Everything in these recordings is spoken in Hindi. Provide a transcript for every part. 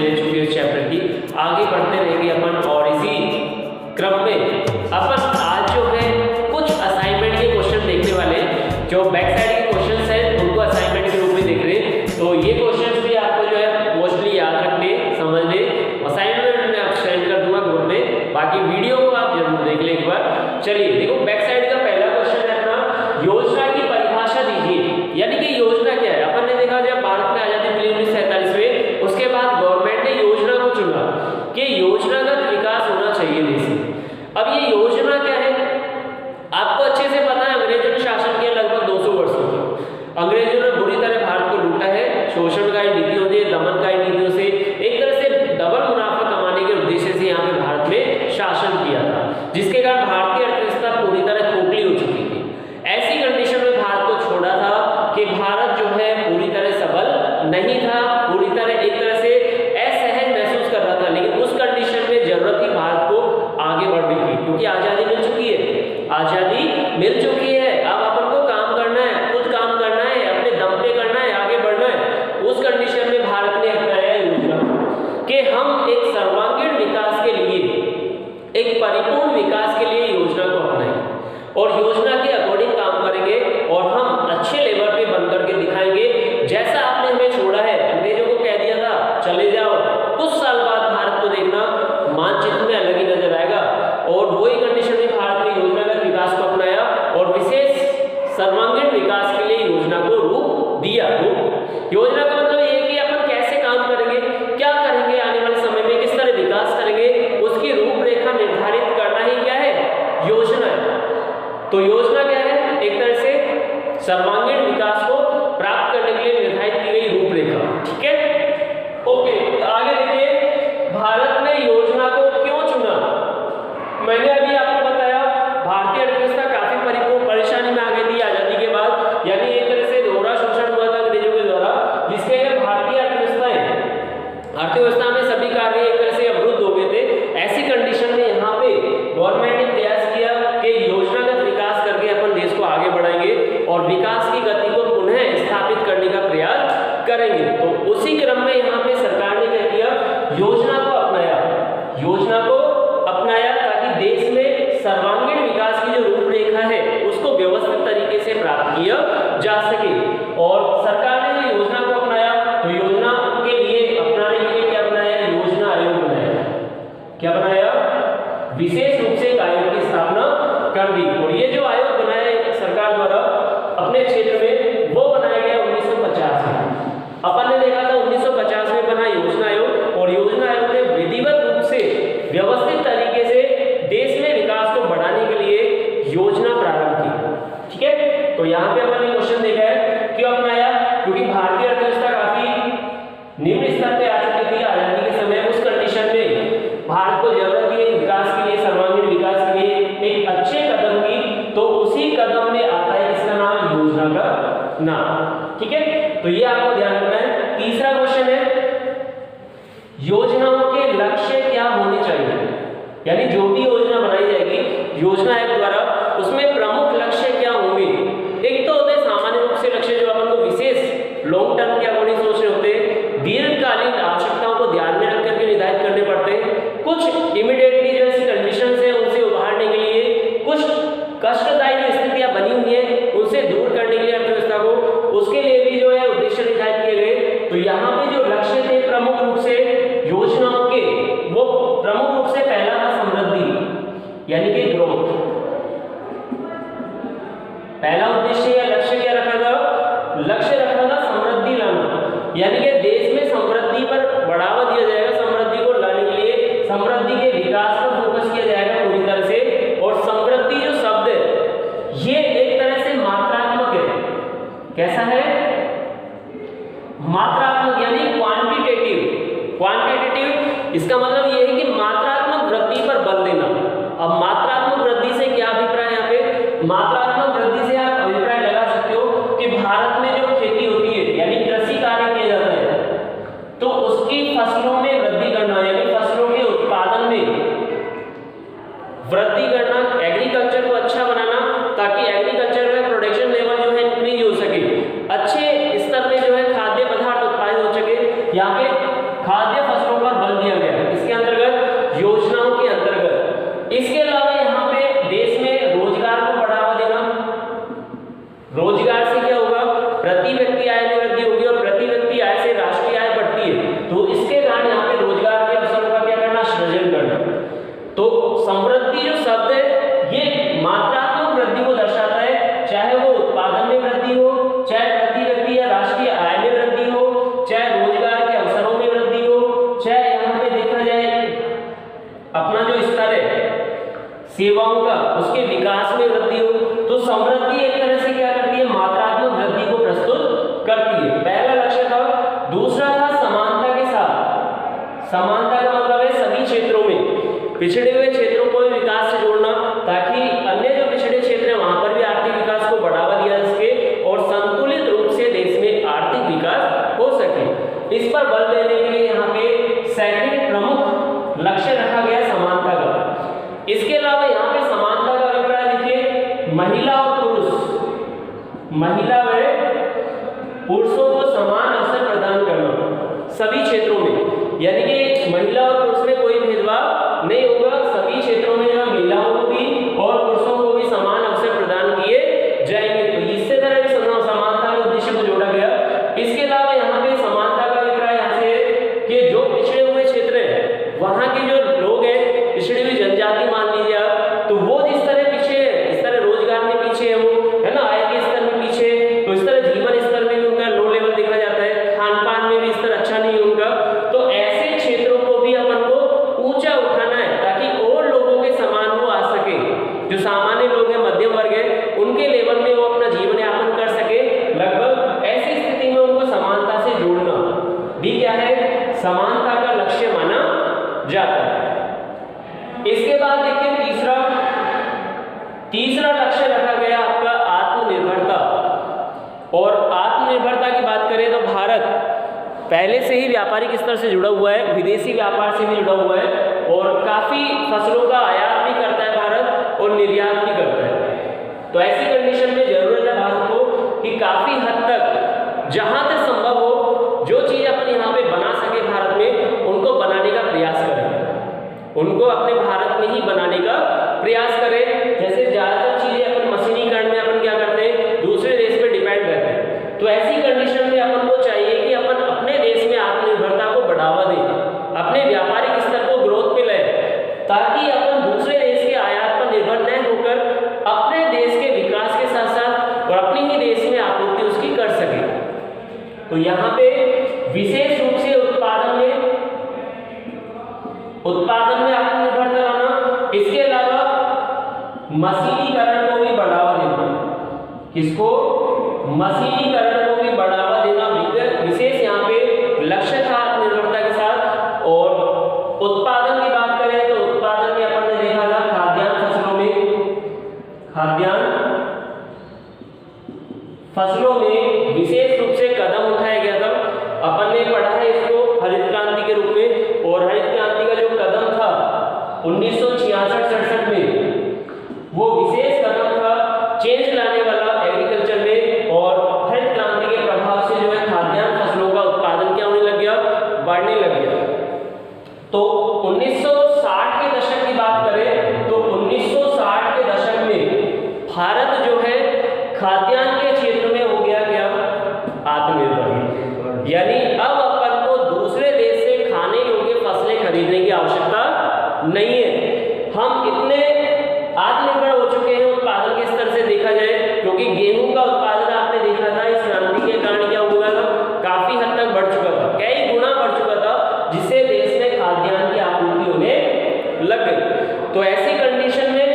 ले चुके हैं इस चैप्टर की, आगे बढ़ते रहेंगे अपन। और इसी क्रम में अपन आज जो है कुछ असाइनमेंट के क्वेश्चन देखने वाले हैं। जो बैक साइड के क्वेश्चंस हैं उनको असाइनमेंट के रूप में देख रहे हैं, तो ये क्वेश्चंस भी आपको जो है मोस्टली याद रखने, समझने, असाइनमेंट में आप सेंड कर दूंगा ग्रुप में, बाकी वीडियो को आप जरूर देख लें एक बार। चलिए देखो, बैक साइड का पहला क्वेश्चन है अपना, योजना की परिभाषा दीजिए। यानी कि योजना क्या है? अपन ने देखा जब भारत में आजादी मिली 1947 में, उसके बाद गवर्नमेंट ने योजना को चुना कि योजनागत विकास होना चाहिए देश में। अब ये योजना क्या है आपको अच्छे से पता है। अंग्रेजों ने शासन किया लगभग 200 वर्षों तक। अंग्रेजों ने बुरी तरह भारत को लूटा है, शोषण का नीतियों से, दमनकारी नीतियों से, एक तरह से डबल मुनाफा कमाने के उद्देश्य से यहाँ पे भारत में शासन किया था, जिसके कारण भारतीय अर्थव्यवस्था पूरी तरह खोखली हो चुकी थी। ऐसी कंडीशन में भारत को छोड़ा था कि भारत जो है पूरी तरह सबल नहीं था, पूरी तरह एक तरह से असहज महसूस कर रहा था। लेकिन उस कंडीशन में जरूरत थी भारत को आगे बढ़ने की, क्योंकि आजादी मिल चुकी है, आजादी मिल चुकी है। अब अपन को काम करना है, खुद काम करना है, अपने दम पे करना है, आगे बढ़ना है। उस कंडीशन में भारत ने अपनाया योजना कि हम एक सर्वांगीण विकास के लिए, एक परिपूर्ण विकास के लिए योजना को अपनाएंगे और योजना के अकॉर्डिंग काम करेंगे और हम अच्छे लेवल पे बन करके दिखाएंगे। जैसा आपने हमें छोड़ा है, अंग्रेजों को कह दिया था चले जाओ, कुछ साल बाद भारत को देखना मानचित्र में अलग ही नजर आएगा। और वही कंडीशन में भारत ने योजनागत विकास को अपनाया और विशेष सर्वांगीण विकास के लिए योजना को रूप दिया। योजना का मतलब ये है कि अपन कैसे काम करेंगे, क्या करेंगे, आने वाले समय में किस तरह विकास करेंगे, उसकी रूपरेखा निर्धारित करना ही क्या है, योजना है। तो योजना क्या है? एक तरह से सर्वांगीण विकास को प्राप्त करने के लिए निर्धारित की गई रूपरेखा। ठीक है, ओके। तो आगे देखिए, भारत ने योजना को क्यों चुना? मैंने अभी आपको बताया भारतीय अर्थव्यवस्था काफी परेशानी में आ गई थी आजादी के बाद, यानी एक तरह से दोहरा शोषण हुआ था अंग्रेजों के द्वारा, जिसके भारतीय अर्थव्यवस्था में सभी कार्य एक तरह से अवरुद्ध हो गए थे। ऐसी कंडीशन में यहाँ पे गवर्नमेंट ने प्रयास किया कि योजनागत विकास करके अपन देश को आगे बढ़ाएंगे और विकास की गति को पुनः स्थापित करने का प्रयास करेंगे। तो उसी क्रम में यहाँ पे सरकार ने क्या किया, योजना को अपनाया। योजना को अपनाया ताकि देश में सर्वांगीण विकास की जो रूपरेखा है उसको व्यवस्थित तरीके से प्राप्त किया जा सके। और सरकार ने जो योजना को अपनाया, तो योजना के लिए अपनाने के लिए क्या बनाया, योजना आयोग बनाया। क्या बनाया? विशेष रूप से एक आयोग की स्थापना कर दी। और ये जो आयोग बनाया सरकार द्वारा अपने क्षेत्र में, वो बनाया गया 1950 में। अपन ने देखा था 1950 में बना योजना आयोग, और योजना आयोग ने विधिवत रूप से व्यवस्थित तरीके से देश में विकास को बढ़ाने के लिए योजना प्रारंभ की। ठीक है, तो यहाँ पे अपन ने क्वेश्चन देखा है क्यों अपनाया, क्योंकि भारतीय अर्थव्यवस्था काफी निम्न स्तर पे आ चुकी थी आजादी के समय। उस कंडीशन में भारत को जरूरत थी विकास के लिए, सर्वांगीण विकास के लिए एक अच्छे कदम की। तो उसी कदम में आता है इसका नाम, योजना का नाम। ठीक है, तो ये आपको ध्यान रखना है। तीसरा क्वेश्चन है, योजनाओं के लक्ष्य क्या होने चाहिए? यानी जो भी योजना बनाई जाएगी योजना आयोग द्वारा, उसमें प्रमुख लक्ष्य क्या होंगे? एक तो होते हैं सामान्य रूप से लक्ष्य जो अपन को विशेष लॉन्ग टर्म के अकॉर्डिंग सोचने होते हैं, दीर्घकालीन आवश्यकताओं को ध्यान में रख करके निर्धारित करने पड़ते हैं। कुछ इमीडिएटली जो ऐसी कंडीशंस हैं उनसे उभारने के लिए, कुछ कष्टदायी जो स्थितियां बनी हुई हैं उनसे दूर करने के लिए अर्थव्यवस्था को, उसके लिए भी जो है उद्देश्य निर्धारित किए गए। तो यहाँ पे जो लक्ष्य थे प्रमुख रूप से योजनाओं के, वो प्रमुख रूप से पहला था समृद्धि, यानी कि ग्रोथ। पहला उद्देश्य या लक्ष्य क्या रखा था? लक्ष्य रखा था समृद्धि लाना, यानी कि देश में समृद्धि पर बढ़ावा दिया जाएगा। समृद्धि को लाने के लिए समृद्धि के विकास पर फोकस किया जाएगा पूरी तरह से। और समृद्धि जो शब्द है ये एक तरह से मात्रात्मक है। कैसा है? मात्रात्मक, यानी क्वांटिटेटिव। क्वांटिटेटिव इसका मतलब ये है कि मात्रात्मक वृद्धि पर बल देना। अब मात्रात्मक वृद्धि से क्या अभिप्राय यहाँ पे? मात्रात्मक वृद्धि से आप अभिप्राय लगा सकते हो कि भारत में जो खेती होती है, यानी कृषि कार्य किया जाता है, तो उसकी फसलों में वृद्धि करना, यानी फसलों के उत्पादन में वृद्धि करना, एग्रीकल्चर को अच्छा बनाना, ताकि एग्रीकल्चर में प्रोडक्शन लेवल जो है इंक्रीज हो सके, अच्छे स्तर पे जो है खाद्य पदार्थ उत्पादित हो सके। यहाँ पे खाद्य फसलों सारे सेवाओं का उसके विकास में वृद्धि हो। तो समृद्धि एक तरह से क्या करती है, मात्रात्मक वृद्धि को प्रस्तुत करती है, पहला लक्ष्य था। दूसरा था समानता के साथ। समानता का मतलब है सभी क्षेत्रों में पिछड़े हुए क्षेत्रों को विकास से जोड़ना, ताकि अन्य जो पिछड़े क्षेत्र है वहां पर भी आर्थिक विकास को बढ़ावा दिया जा सके और संतुलित रूप से देश में आर्थिक विकास हो सके। इस पर बल देने के लिए यहाँ पे सेकंड प्रमुख लक्ष्य रखा गया समानता का। इसके अलावा यहाँ पे समानता का अभिप्राय देखिए, महिला और पुरुष, महिला व पुरुषों को समान अवसर प्रदान करना सभी क्षेत्रों में, यानी कि महिला और पुरुष में कोई भेदभाव नहीं होगा, सभी क्षेत्रों में जो महिलाओं को भी और पुरुषों को भी समान अवसर प्रदान किए जाएंगे। तो इससे तरह भी समानता के उद्देश्य को जोड़ा गया। इसके अलावा यहाँ पे समानता का अभिप्राय यहाँ से कि जो पिछड़े हुए क्षेत्र है वहाँ के जो लोग हैं, पिछड़ी हुई जनजाति मान लीजिए आप, तो वो जिस तरह पीछे है, इस तरह रोजगार में पीछे है, वो है ना, आय के स्तर में पीछे, तो इस तरह जीवन स्तर में भी उनका लो लेवल देखा जाता है, खान पान में भी इस तरह अच्छा नहीं है उनका। तो ऐसे क्षेत्रों को भी अपन को ऊंचा उठाना है ताकि और लोगों के समान वो आ सके, जो सामान्य लोग हैं, मध्यम वर्ग है, उनके लेवल में वो अपना जीवन यापन कर सके। लगभग ऐसी स्थिति में उनको समानता से जोड़ना भी क्या है, समानता का लक्ष्य माना जाता है। इसके बाद देखिए तीसरा लक्ष्य रखा गया आपका आत्मनिर्भरता। और आत्मनिर्भरता की बात करें तो भारत पहले से ही व्यापारिक स्तर से जुड़ा हुआ है, विदेशी व्यापार से भी जुड़ा हुआ है और काफी फसलों का आयात भी करता है भारत और निर्यात भी करता है। तो ऐसी कंडीशन में जरूरत है भारत को कि काफी हद तक जहां तक संभव हो जो चीज अपन यहाँ पे बना सके भारत में, उनको बनाने का प्रयास करें, उनको अपने भारत में ही बनाने का प्रयास करें। जैसे ज्यादातर चीजें अपन मशीनीकरण में अपन क्या करते हैं, दूसरे देश पे डिपेंड रहते हैं। तो ऐसी कंडीशन में अपन को चाहिए कि अपन अपने देश में आत्मनिर्भरता को बढ़ावा दें, अपने व्यापारिक स्तर को ग्रोथ पे लाएं, ताकि अपन दूसरे देश के आयात पर निर्भर न होकर अपने देश के विकास के साथ साथ और अपने ही देश में आपूर्ति उसकी कर सके। तो यहाँ पे विशेष रूप से उत्पादन में आत्मनिर्भरता लाना, इसके अलावा मशीनीकरण को भी बढ़ावा देना। किसको? मशीनीकरण को भी बढ़ावा देना विशेष यहाँ पे लक्ष्य था आत्मनिर्भरता के साथ। और उत्पादन की बात करें तो उत्पादन में अपन ने देखा था खाद्यान्न फसलों में विशेष रूप से कदम उठाया गया था। अपन ने पढ़ा है इसको हरित क्रांति के रूप में, और हरित क्रांति का जो कदम था 1966-67 में, वो विशेष कदम था चेंज लाने वाला एग्रीकल्चर में। और हरित क्रांति के प्रभाव से जो है खाद्यान्न फसलों का उत्पादन क्या होने लग गया, बढ़ने लग गया। तो 1960 के दशक की बात करें तो 1960 के दशक में भारत जो है खाद्यान्न के क्षेत्र में हो गया क्या, आत्मनिर्भर। यानी अब अपन को दूसरे देश से खाने योग्य फसलें खरीदने की आवश्यकता नहीं है, हम इतने आत्मनिर्भर हो चुके हैं उत्पादन के स्तर से देखा जाए। क्योंकि गेहूं का उत्पादन आपने देखा था इस क्रांति के कारण क्या हुआ था, काफी हद तक बढ़ चुका था, कई गुना बढ़ चुका था, जिससे देश में खाद्यान्न की आपूर्ति होने लग गई। तो ऐसी कंडीशन में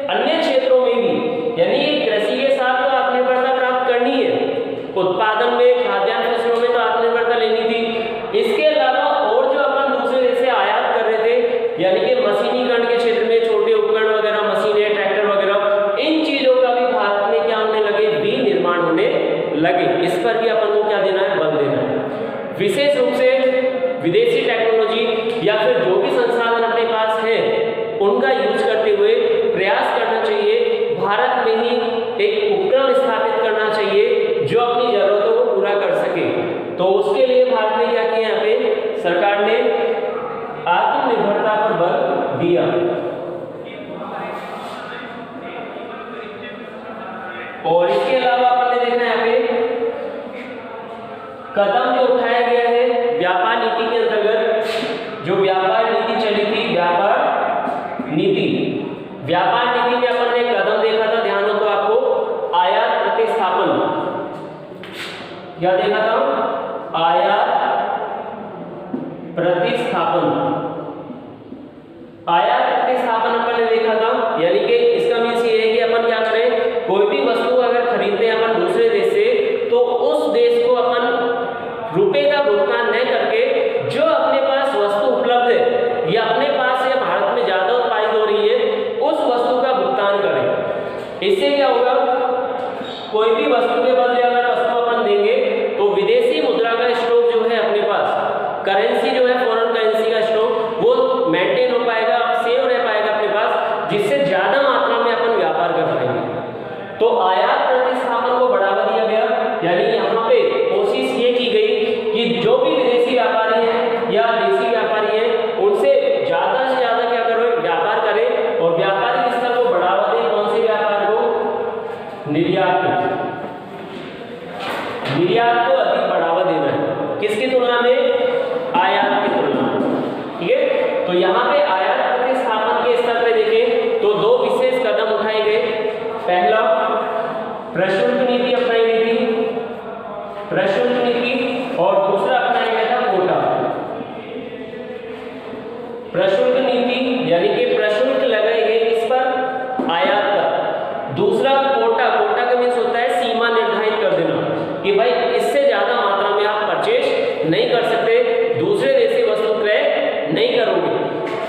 अन्य क्षेत्रों में भी, यानी कृषि के साथ तो आत्मनिर्भरता प्राप्त करनी है, उत्पादन में खाद्यान्न फसलों में तो आत्मनिर्भरता लेनी थी। इसके अलावा और जो अपन दूसरे देश से आयात कर रहे थे, यानी कि मशीनीकरण के क्षेत्र में छोटे उपकरण वगैरह, मशीनें, ट्रैक्टर वगैरह, इन चीजों का भी भारत में क्या होने लगे, विनिर्माण होने लगे। इस पर भी अपन को क्या देना है, बल देना है। विशेष रूप से विदेशी टेक्नोलॉजी या फिर जो भी संसाधन अपने पास है उनका यूज करते हुए प्रयास करना चाहिए, भारत में ही एक उपक्रम स्थापित करना चाहिए जो अपनी जरूरतों को पूरा कर सके। तो उसके लिए भारत ने क्या किया, यहाँ पे सरकार ने आत्मनिर्भरता पर बल दिया। और इसके अलावा अपन ने देखा यहाँ पे कदम जो उठाया गया है व्यापार नीति के अंतर्गत, जो व्यापार नीति चली थी, व्यापार नीति में अपन ने कदम देखा था, ध्यान हो तो आपको, आयात प्रतिस्थापन। क्या देखा था, आयात प्रतिस्थापन। आयात प्रतिस्थापन तो यहाँ पे आयात प्रतिस्थापन के स्तर पे देखें तो दो विशेष कदम उठाए गए। पहला प्रशुल्क नीति अपनाई गई थी, प्रशुल्क नीति, और दूसरा अपनाया गया था कोटा। प्रशुल्क नीति यानी कि प्रशुल्क लगाए गए इस पर आयात पर। दूसरा कोटा, कोटा का मीन्स होता है सीमा निर्धारित कर देना कि भाई इससे ज्यादा मात्रा में आप परचेज नहीं कर सकते, दूसरे देश से वस्तु क्रय नहीं करोगे।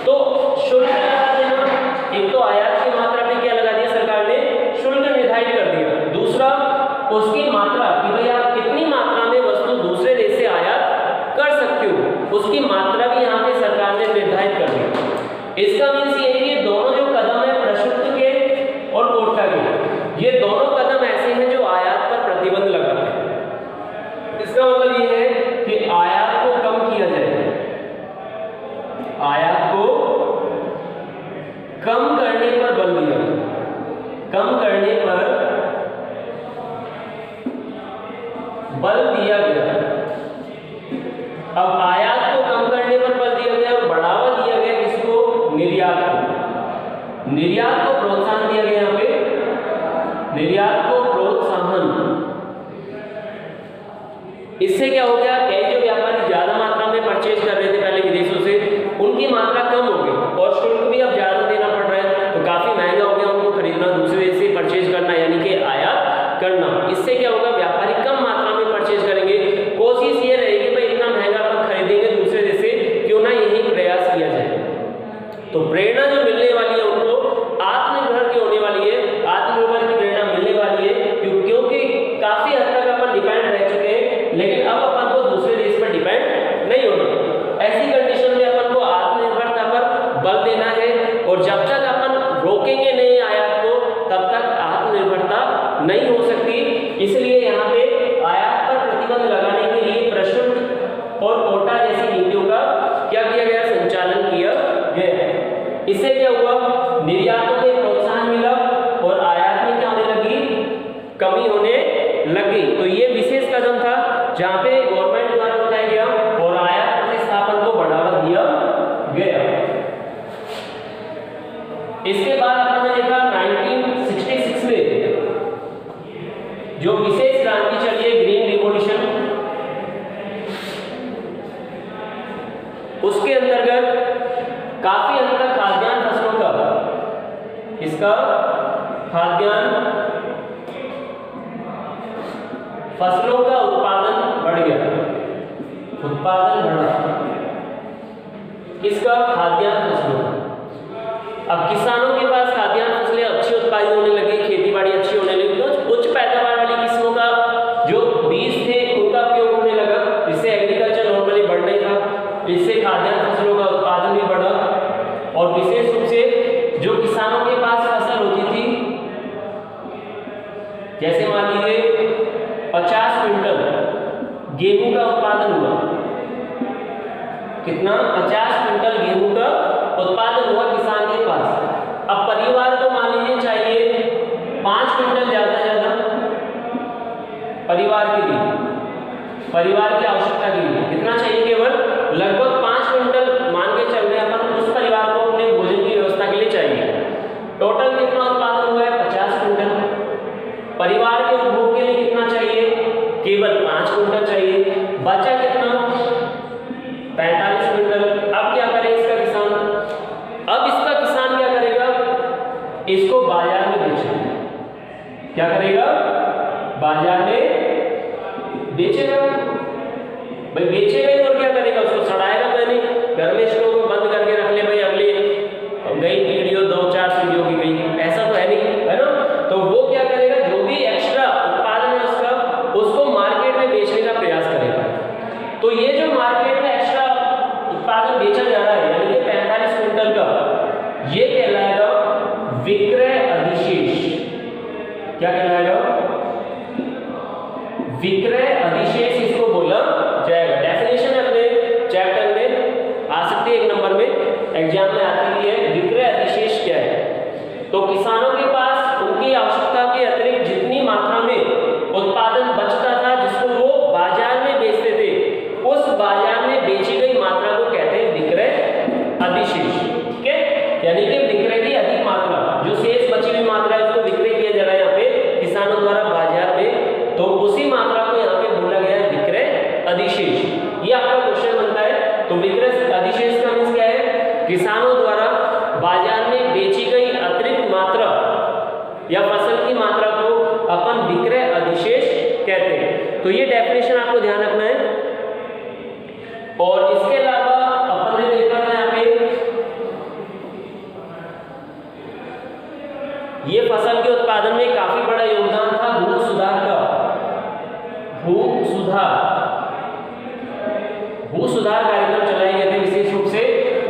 तो शुल्क लगा देना, एक तो आयात की मात्रा पे क्या लगा दिया सरकार ने, शुल्क निर्धारित कर दिया। दूसरा उसकी मात्रा कि भाई आप कितनी मात्रा में वस्तु दूसरे देश से आयात कर सकते हो, उसकी मात्रा भी यहाँ पे सरकार ने निर्धारित कर दी। इसका मीन्स ये है कि दोनों जो कदम है प्रशुल्क के और कोटा के, ये दोनों कदम ऐसे हैं जो आयात पर प्रतिबंध लगाते हैं। इसका मतलब ये है कि आयात को कम किया जाए, आयात को कम करने पर बल दिया, कम करने पर बल दिया गया। अब आयात को कम करने पर बल दिया गया और बढ़ावा दिया गया किसको, निर्यात को। निर्यात को प्रोत्साहन दिया गया, यहाँ पे निर्यात को प्रोत्साहन। इससे क्या हो गया, कई जो व्यापारी ज्यादा मात्रा में परचेज कर रहे थे पहले विदेशों से, उनकी मात्रा कम हो गई और शुल्क भी अब ज्यादा देना पड़ रहा है, तो काफी महंगा हो गया उनको खरीदना, दूसरे देश से परचेज करना यानी कि आयात करना। इससे क्या होगा, व्यापारी कम मात्रा में परचेज करेंगे। कोशिश ये रहेगी भाई इतना महंगा अपन खरीदेंगे दूसरे देश से, क्यों ना यही प्रयास किया जाए। तो प्रेरणा जो मिलने वाली है उनको आत्मनिर्भर की होने वाली है, आत्मनिर्भर की प्रेरणा मिलने वाली है, क्योंकि काफी हद तक अपन डिपेंड रह चुके हैं, लेकिन अब अपन को दूसरे देश पर डिपेंड नहीं होना। ऐसी कंडीशन में अपन को आत्मनिर्भरता पर बल देना है, और जब तक अपन रोकेंगे नहीं आयात को तब तक आत्मनिर्भरता नहीं हो सकती। इसलिए यहाँ पे आयात पर प्रतिबंध लगाने के लिए प्रशुल्क और कोटा जैसी नीतियों का क्या किया गया, संचालन किया गया। इससे क्या हुआ, निर्यातों में प्रोत्साहन मिला और आयात में क्या होने लगी, कमी होने लगी। तो ये विशेष कदम था जहाँ पे गवर्नमेंट द्वारा उठाया गया और आयात प्रतिस्थापन को बढ़ावा दिया गया। इसके बाद अपन ने देखा 1966 में जो विशेष क्रांति चली है, ग्रीन रिवॉल्यूशन, उसके अंतर्गत काफी हद तक खाद्यान्न फसलों का, इसका खाद्यान्न फसलों का उत्पादन बढ़ गया, उत्पादन बढ़ा किसका, खाद्यान्न फसलों का। अब किसानों के पास खाद्यान्न फसलें अच्छी उत्पादित होने लगी, खेती बाड़ी अच्छी होने लगी, तो उच्च पैदावार वाली किस्मों का जो बीज थे उनका उपयोग होने लगा, जिससे एग्रीकल्चर नॉर्मली बढ़ नहीं था, इससे खाद्यान्न फसलों का उत्पादन भी बढ़ा। और विशेष रूप से जो किसानों के पास फसल होती थी, जैसे मान लीजिए 50 क्विंटल गेहूं का उत्पादन हुआ, कितना, 50 क्विंटल गेहूं का उत्पादन हुआ किसान के पास। अब परिवार को मान लीजिए चाहिए 5 क्विंटल ज्यादा परिवार के लिए, परिवार की आवश्यकता के लिए कितना चाहिए, केवल लगभग 5 क्विंटल मान के चल रहे हैं अपन, उस परिवार को अपने भोजन की व्यवस्था के लिए चाहिए। टोटल कितना उत्पादन हुआ है, 50 क्विंटल। परिवार के उपभोग के लिए कितना चाहिए, केवल 5 क्विंटल चाहिए, बचा कितना, 45 क्विंटल। अब क्या करे इसका किसान, अब इसका किसान क्या करेगा, इसको बाजार में बेचेगा। क्या करेगा, बाजार में बेचेगा। भाई बेचेगा ही और क्या करेगा, उसको सड़ाएगा तो नहीं, घर में स्टोव में बंद करके रख ले, भाई अगले गई वीडियो 2-4 वीडियो की गई, ऐसा तो है नहीं, है ना। तो वो क्या करेगा, जो भी एक्स्ट्रा उत्पादन है उसका, उसको मार्केट में बेचने का प्रयास करेगा। तो ये जो मार्केट में एक्स्ट्रा उत्पादन बेचा जा रहा है, यानी कि 45 क्विंटल का, ये कहलाएगा विक्रय अधिशेष। क्या कहलाएगा, विक्रय अधिशेष इसको बोला जाएगा। डेफिनेशन अपने चैप्टर में आ सकती है, 1 नंबर में एग्जाम में आती है, विक्रय अधिशेष क्या है। तो किसानों के पास उनकी आवश्यकता के अतिरिक्त जितनी मात्रा में उत्पादन बचता था, जिसको वो बाजार में बेचते थे, उस बाजार में बेची गई मात्रा को कहते हैं विक्रय अधिशेष। अधिशेष, ठीक है, यानी कि विक्रय की अधिक मात्रा, जो शेष बची हुई मात्रा है उसको विक्रय किया जा रहा है यहाँ पे किसानों द्वारा बाजार में, तो उसी मात्रा को यहाँ पे बोला गया है विक्रय अधिशेष। ये आपका क्वेश्चन बनता है। तो विक्रय अधिशेष का मींस क्या है, किसानों द्वारा बाजार में बेची गई अतिरिक्त मात्रा या फसल की मात्रा को अपन विक्रय अधिशेष कहते हैं। तो ये डेफिनेशन आपको ध्यान रखना है। और इसके अलावा अपन ने देखा था यहाँ पे ये फसल के उत्पादन में काफी बड़ा योगदान था भू सुधार का, भू सुधार कार्यक्रम चलाए गए थे विशेष रूप से,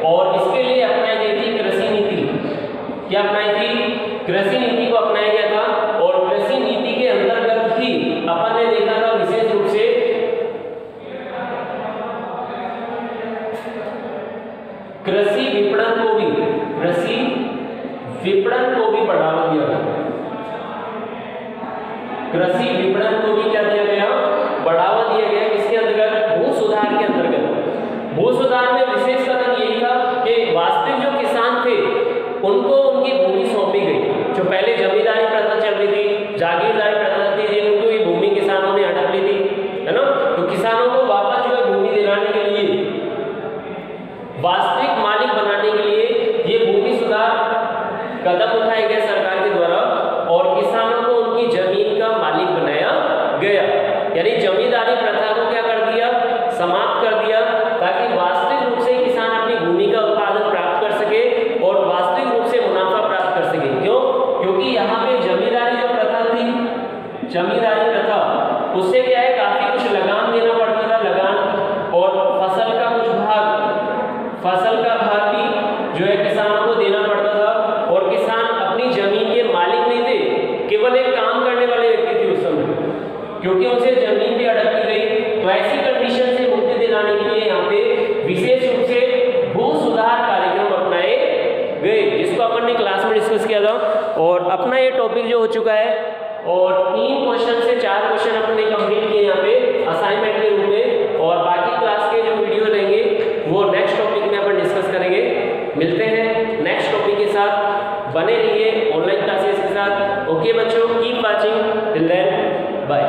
और इसके लिए अपनाई गई थी कृषि नीति। क्या अपनाई थी? कृषि नीति को अपनाया गया था। और कृषि नीति के अंतर्गत ही अपन ने देखा था विशेष रूप से कृषि विपणन को भी बढ़ावा दिया गया। कृषि विपणन को भी क्या दिया गया? बढ़ावा दिया गया। किसके अंतर्गत? भू सुधार के अंतर्गत। भू सुधार में विशेष कदम यही था कि वास्तविक जो किसान थे उनको उनकी भूमि सौंपी गई। जो पहले जमींदारी प्रथा चल रही थी, जागीरदारी प्रथा थी, जिनको ये भूमि किसानों ने हड़प ली थी, है ना, तो किसानों को वापस जो है भूमि दिलाने के लिए, वास्तविक मालिक बनाने के लिए ये भूमि सुधार कदम उठाए गए सरकार के द्वारा, और किसानों को उनकी जमीन का मालिक बनाया गया। यानी जमींदारी प्रथा को क्या कर दिया? समाप्त कर दिया, ताकि वास्तविक रूप से किसान अपनी भूमि का उत्पादन प्राप्त कर सके और वास्तविक रूप से मुनाफा प्राप्त कर सके। क्यों? क्योंकि यहाँ पे जमींदारी जो प्रथा थी, जमींदारी प्रथा, उससे क्या है, काफी कुछ लगान देना पड़ता था, लगान, और फसल का भाग भी जो है किसानों को देना पड़ता था। और किसान अपनी जमीन के मालिक नहीं थे, केवल एक काम करने वाले व्यक्ति थे उस समय, क्योंकि उनसे जमीन भी हड़प ली गई। तो ऐसी कंडीशन से मुक्ति दिलाने के लिए यहाँ पे विशेष रूप से भू सुधार कार्यक्रम अपनाए गए, जिसको अपन ने क्लास में डिस्कस किया था। और अपना ये टॉपिक जो हो चुका है, और 3 क्वेश्चन से 4 क्वेश्चन अपने कंप्लीट किए यहाँ पे असाइनमेंट के रूप में, और बाकी क्लास के जो वीडियो रहेंगे वो नेक्स्ट टॉपिक में अपन डिस्कस करेंगे। मिलते हैं नेक्स्ट टॉपिक के साथ, बने रहिए ऑनलाइन क्लासेस के साथ। ओके बच्चों, keep watching, till then bye.